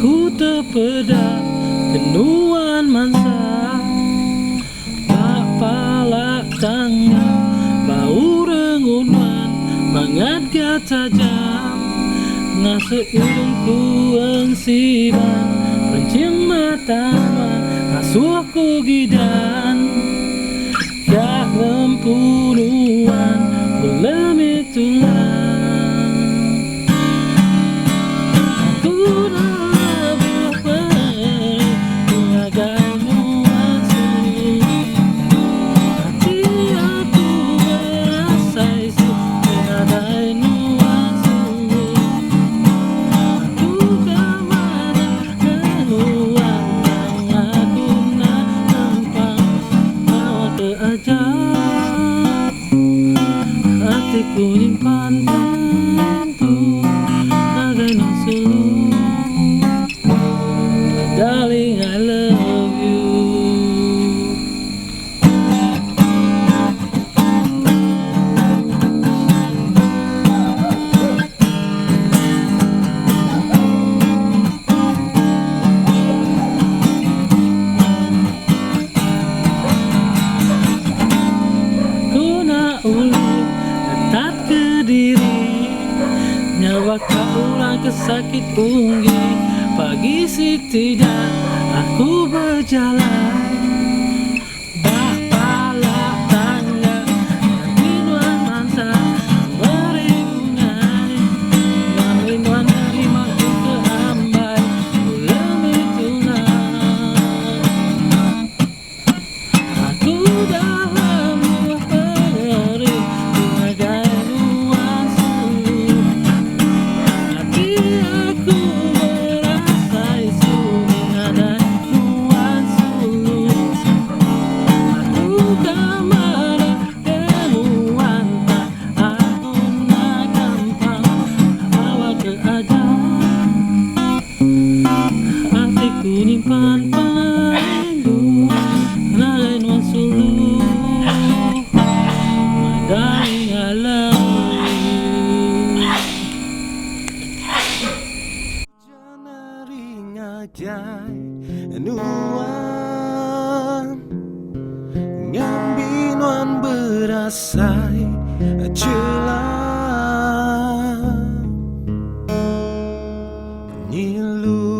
Aku terpedar kenuan mansa, tak palak tangan bau rengunan banget gak tajam. Nasa hidungku ensiban pencium matamu asuhku gidan gak lempunuan belum itulah. Hatiku nyimpan pintu bagai nafsu. Darling, I love you. Ku nak ulur tetap ke diri, nyawa kau orang kesakit unggi. Pagi si tidak aku berjalan, bak palak tangga Nuan mansa beri bungai, Nuan nerima ku kehambai belum itulah. Aku dalam buah peri bagai nuan sulu, hati aku berasa sunyi ada nuan sulu. Aku tak marah kemuan tak aku nak gampang bawa ke ajang. Hatiku nyimpan pelindung bagai nuan sulu. My darling, I love you. Janari ngajai nuan ngambi nuan berasai celah nyilu